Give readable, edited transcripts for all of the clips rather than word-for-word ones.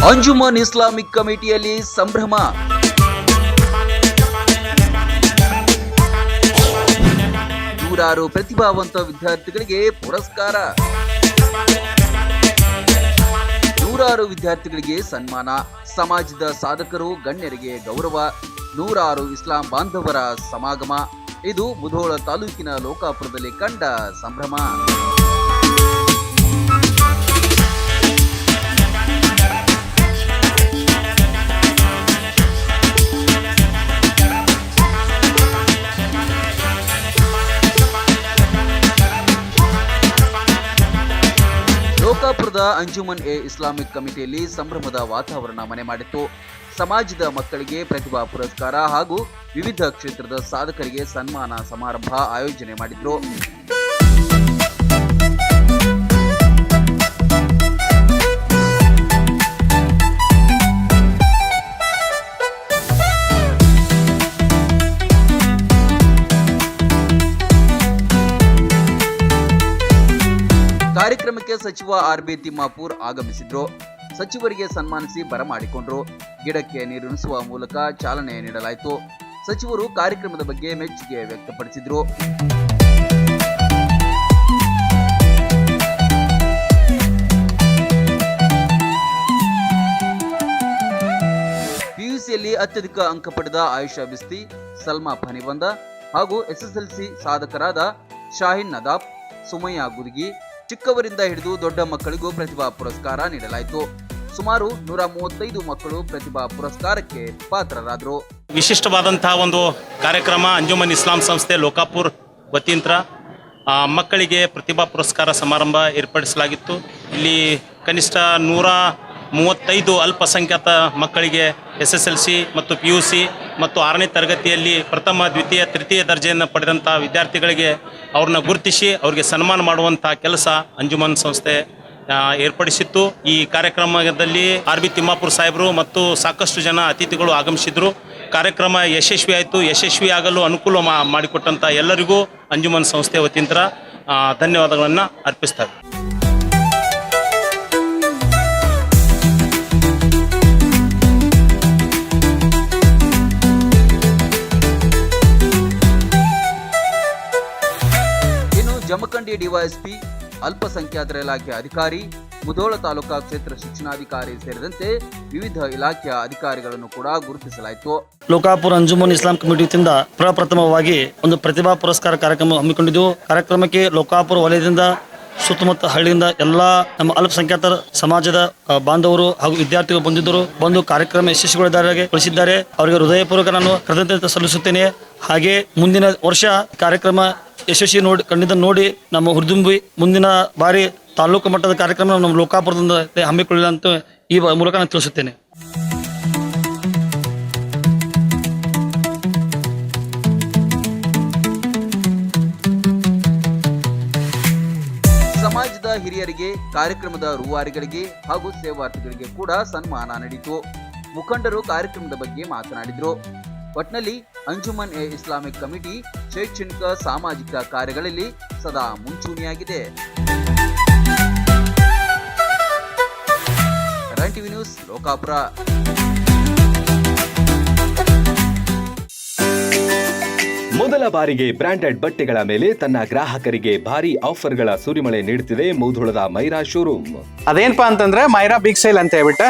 Anjuman Islamic ಕಮಿಟಿಯಲ್ಲಿ ಸಂಭ್ರಮ. ನೂರಾರು ಪ್ರತಿಭಾವಂತ ವಿದ್ಯಾರ್ಥಿಗಳಿಗೆ ಪುರಸ್ಕಾರ. ನೂರಾರು ವಿದ್ಯಾರ್ಥಿಗಳಿಗೆ ಸನ್ಮಾನ. ಸಮಾಜದ ಸಾಧಕರು ಗಣ್ಯರಿಗೆ ಗೌರವ. ನೂರಾರು ಇಸ್ಲಾಂ ಬಾಂಧವರ ಸಮಾಗಮ. ಇದು ಮುಧೋಳ ತಾಲೂಕಿನ ಲೋಕಾಪುರದಲ್ಲಿ ಕಂಡ ಸಂಭ್ರಮ. ಲೋಕಾಪುರದ ಅಂಜುಮನ್ ಇಸ್ಲಾಮಿಕ್ ಕಮಿಟಿಯಲ್ಲಿ ಸಂಭ್ರಮದ ವಾತಾವರಣ ಮನೆ ಮಾಡಿತ್ತು. ಸಮಾಜದ ಮಕ್ಕಳಿಗೆ ಪ್ರತಿಭಾ ಪುರಸ್ಕಾರ ಹಾಗೂ ವಿವಿಧ ಕ್ಷೇತ್ರದ ಸಾಧಕರಿಗೆ ಸನ್ಮಾನ ಸಮಾರಂಭ ಆಯೋಜನೆ ಮಾಡಿದ್ರು. ಕಾರ್ಯಕ್ರಮಕ್ಕೆ ಸಚಿವ ಆರ್.ಬಿ. ತಿಮ್ಮಾಪುರ್ ಆಗಮಿಸಿದ್ರು. ಸಚಿವರಿಗೆ ಸನ್ಮಾನಿಸಿ ಬರಮಾಡಿಕೊಂಡ್ರು. ಗಿಡಕ್ಕೆ ನೀರುಣಿಸುವ ಮೂಲಕ ಚಾಲನೆ ನೀಡಲಾಯಿತು. ಸಚಿವರು ಕಾರ್ಯಕ್ರಮದ ಬಗ್ಗೆ ಮೆಚ್ಚುಗೆ ವ್ಯಕ್ತಪಡಿಸಿದ್ರು. ಪಿಯುಸಿಯಲ್ಲಿ ಅತ್ಯಧಿಕ ಅಂಕ ಪಡೆದ ಆಯಿಷಾ ಬಿಸ್ತಿ, ಸಲ್ಮಾ ಫನಿವಂದ ಹಾಗೂ ಎಸ್ಎಸ್ಎಲ್ಸಿ ಸಾಧಕರಾದ ಶಾಹಿನ್ ನದಾಫ್, ಸುಮಯ್ಯ ಗುರ್ಗಿ, ಚಿಕ್ಕವರಿಂದ ಹಿಡಿದು ದೊಡ್ಡ ಮಕ್ಕಳಿಗೂ ಪ್ರತಿಭಾ ಪುರಸ್ಕಾರ ನೀಡಲಾಯಿತು. ಸುಮಾರು 135 ಮಕ್ಕಳು ಪ್ರತಿಭಾ ಪುರಸ್ಕಾರಕ್ಕೆ ಪಾತ್ರರಾದರು. ವಿಶಿಷ್ಟವಾದಂತಹ ಒಂದು ಕಾರ್ಯಕ್ರಮ ಅಂಜುಮನ್ ಇಸ್ಲಾಂ ಸಂಸ್ಥೆ ಲೋಕಾಪುರ್ ವತಿಯಿಂದ ಮಕ್ಕಳಿಗೆ ಪ್ರತಿಭಾ ಪುರಸ್ಕಾರ ಸಮಾರಂಭ ಏರ್ಪಡಿಸಲಾಗಿತ್ತು. ಇಲ್ಲಿ ಕನಿಷ್ಠ 135 ಅಲ್ಪಸಂಖ್ಯಾತ ಮಕ್ಕಳಿಗೆ SSLC ಮತ್ತು PUC ಮತ್ತು 6ನೇ ತರಗತಿಯಲ್ಲಿ ಪ್ರಥಮ, ದ್ವಿತೀಯ, ತೃತೀಯ ದರ್ಜೆಯನ್ನು ಪಡೆದಂಥ ವಿದ್ಯಾರ್ಥಿಗಳಿಗೆ ಅವ್ರನ್ನ ಗುರುತಿಸಿ ಅವರಿಗೆ ಸನ್ಮಾನ ಮಾಡುವಂಥ ಕೆಲಸ ಅಂಜುಮನ್ ಸಂಸ್ಥೆ ಏರ್ಪಡಿಸಿತ್ತು. ಈ ಕಾರ್ಯಕ್ರಮದಲ್ಲಿ ಆರ್.ಬಿ. ತಿಮ್ಮಾಪುರ್ ಸಾಹೇಬರು ಮತ್ತು ಸಾಕಷ್ಟು ಜನ ಅತಿಥಿಗಳು ಆಗಮಿಸಿದರು. ಕಾರ್ಯಕ್ರಮ ಯಶಸ್ವಿ ಆಯಿತು. ಯಶಸ್ವಿಯಾಗಲು ಅನುಕೂಲ ಮಾಡಿಕೊಟ್ಟಂಥ ಎಲ್ಲರಿಗೂ ಅಂಜುಮನ್ ಸಂಸ್ಥೆ ವತಿಯಿಂದ ಧನ್ಯವಾದಗಳನ್ನು ಅರ್ಪಿಸ್ತಾರೆ. ಜಮಖಂಡಿ ಡಿವೈಎಸ್ಪಿ, ಅಲ್ಪಸಂಖ್ಯಾತರ ಇಲಾಖೆ ಅಧಿಕಾರಿ, ಮುಧೋಳ ತಾಲೂಕಾ ಕ್ಷೇತ್ರ ಶಿಕ್ಷಣಾಧಿಕಾರಿ ಸೇರಿದಂತೆ ವಿವಿಧ ಇಲಾಖೆಯ ಅಧಿಕಾರಿಗಳನ್ನು ಕೂಡ ಗುರುತಿಸಲಾಯಿತು. ಲೋಕಾಪುರ ಅಂಜುಮನ್ ಇಸ್ಲಾಂ ಕಮಿಟಿಯಿಂದ ಪ್ರಪ್ರಥಮವಾಗಿ ಒಂದು ಪ್ರತಿಭಾ ಪುರಸ್ಕಾರ ಕಾರ್ಯಕ್ರಮ ಹಮ್ಮಿಕೊಂಡಿದ್ದೆವು. ಕಾರ್ಯಕ್ರಮಕ್ಕೆ ಲೋಕಾಪುರ ವಲಯದಿಂದ ಸುತ್ತಮುತ್ತ ಹಳ್ಳಿಯಿಂದ ಎಲ್ಲ ನಮ್ಮ ಅಲ್ಪಸಂಖ್ಯಾತರ ಸಮಾಜದ ಬಾಂಧವರು ಹಾಗೂ ವಿದ್ಯಾರ್ಥಿಗಳು ಬಂದು ಕಾರ್ಯಕ್ರಮ ಯಶಸ್ವಿಗೊಳಿಸಿದ್ದಾರೆ. ಅವರಿಗೆ ಹೃದಯಪೂರ್ವಕ ನಾನು ಕೃತಜ್ಞತೆ ಸಲ್ಲಿಸುತ್ತೇನೆ. ಹಾಗೆ ಮುಂದಿನ ವರ್ಷ ಕಾರ್ಯಕ್ರಮ ಯಶಸ್ವಿ ನೋಡಿ ನಮ್ಮ ಹುರಿದುಂಬಿ ಮುಂದಿನ ಬಾರಿ ತಾಲೂಕು ಮಟ್ಟದ ಕಾರ್ಯಕ್ರಮ ನಮ್ಮ ಲೋಕಾಪುರದಿಂದ ಹಮ್ಮಿಕೊಳ್ಳಿಲ್ಲ ಅಂತ ಈ ಮೂಲಕ ನಾನು ತಿಳಿಸುತ್ತೇನೆ. ಸಮಾಜದ ಹಿರಿಯರಿಗೆ, ಕಾರ್ಯಕ್ರಮದ ರೂವಾರಿಗಳಿಗೆ ಹಾಗೂ ಸೇವಾರ್ಥಿಗಳಿಗೆ ಕೂಡ ಸನ್ಮಾನ ನಡೆಯಿತು. ಮುಖಂಡರು ಕಾರ್ಯಕ್ರಮದ ಬಗ್ಗೆ ಮಾತನಾಡಿದರು. ಒಟ್ನಲ್ಲಿ ಅಂಜುಮನ್ ಇಸ್ಲಾಮಿಕ್ ಕಮಿಟಿ ಶೈಕ್ಷಣಿಕ ಸಾಮಾಜಿಕ ಕಾರ್ಯಗಳಲ್ಲಿ ಸದಾ ಮುಂಚೂಣಿಯಾಗಿದೆ. Run TV news, Lokapur. ಮೊದಲ ಬಾರಿಗೆ ಬ್ರಾಂಡೆಡ್ ಬಟ್ಟೆಗಳ ಮೇಲೆ ತನ್ನ ಗ್ರಾಹಕರಿಗೆ ಭಾರಿ ಆಫರ್ಗಳ ಸುರಿಮಳೆ ನೀಡುತ್ತಿದೆ ಮುಧೋಳದ ಮೈರಾ ಶೋರೂಮ್. ಅದೇನಪ್ಪಾ ಅಂತಂದ್ರೆ ಮೈರಾ ಬಿಗ್ ಸೇಲ್ ಅಂತ ಹೇಳ್ಬಿಟ್ಟು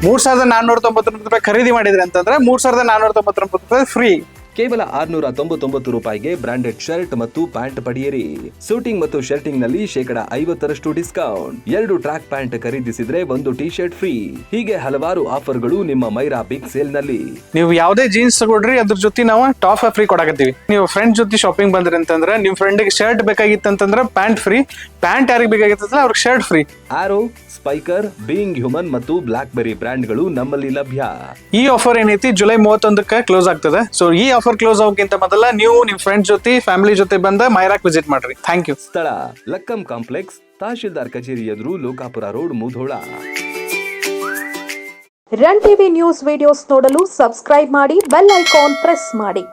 3,499 ರೂಪಾಯಿ ಖರೀದಿ ಮಾಡಿದ್ರೆ ಅಂತಂದ್ರೆ 3,499 ರೂಪಾಯಿ ಫ್ರೀ. ಕೇವಲ 699 ರೂಪಾಯಿಗೆ ಬ್ರಾಂಡೆಡ್ ಶರ್ಟ್ ಮತ್ತು ಪ್ಯಾಂಟ್ ಪಡೆಯಿರಿ. ಸೂಟಿಂಗ್ ಮತ್ತು ಶರ್ಟಿಂಗ್ ನಲ್ಲಿ 50% ಡಿಸ್ಕೌಂಟ್. 2 ಟ್ರ್ಯಾಕ್ ಪ್ಯಾಂಟ್ ಖರೀದಿಸಿದ್ರೆ 1 ಟಿ ಶರ್ಟ್ ಫ್ರೀ. ಹೀಗೆ ಹಲವಾರು ಆಫರ್ಗಳು ನಿಮ್ಮ ಮೈರಾ ಬಿಗ್ ಸೇಲ್ ನಲ್ಲಿ. ನೀವು ಯಾವುದೇ ಜೀನ್ಸ್ ತಗೊಳ್ರಿ, ಅದ್ರ ಜೊತೆ ನಾವು ಟಾಪ್ ಫ್ರೀ ಕೊಡಕತ್ತೀವಿ. ನೀವು ಫ್ರೆಂಡ್ ಜೊತೆ ಶಾಪಿಂಗ್ ಬಂದ್ರಿ ಅಂತಂದ್ರೆ ನಿಮ್ ಫ್ರೆಂಡ್ಗೆ ಶರ್ಟ್ ಬೇಕಾಗಿತ್ತಂತಂದ್ರೆ ಪ್ಯಾಂಟ್ ಫ್ರೀ. ಪ್ಯಾಂಟ್ ಯಾರಿಗೆ ಬೇಕಾಗಿತ್ತಂದ್ರೆ ಅವ್ರಿಗೆ shirt free. Arrow, Spykar, being human ಮತ್ತು ಬ್ಲಾಕ್ ಬೆರಿ ಬ್ರ್ಯಾಂಡ್ಗಳು ನಮ್ಮಲ್ಲಿ ಲಭ್ಯ. ಈ ಆಫರ್ ಏನೈತಿ ಜುಲೈ 31ಕ್ಕೆ ಕ್ಲೋಸ್ ಆಗ್ತದೆ. ಸೊ ಈ ಆಫರ್ ಕ್ಲೋಸ್ ಆಗೋಕ್ಕಿಂತ ಮೊದಲ ನೀವು ನಿಮ್ ಫ್ರೆಂಡ್ ಜೊತೆ, ಫ್ಯಾಮಿಲಿ ಜೊತೆ ಬಂದ ಮೈರಾಕ್ ವಿಸಿಟ್ ಮಾಡ್ರಿ. Thank you. ಸ್ಥಳ ಲಕ್ಕಂ ಕಾಂಪ್ಲೆಕ್ಸ್, ತಹಶೀಲ್ದಾರ್ ಕಚೇರಿ ಎದುರು, Lokapur road, Mudhol. Run TV news videos ನೋಡಲು ಸಬ್ಸ್ಕ್ರೈಬ್ ಮಾಡಿ, ಬೆಲ್ ಐಕಾನ್ ಪ್ರೆಸ್ ಮಾಡಿ.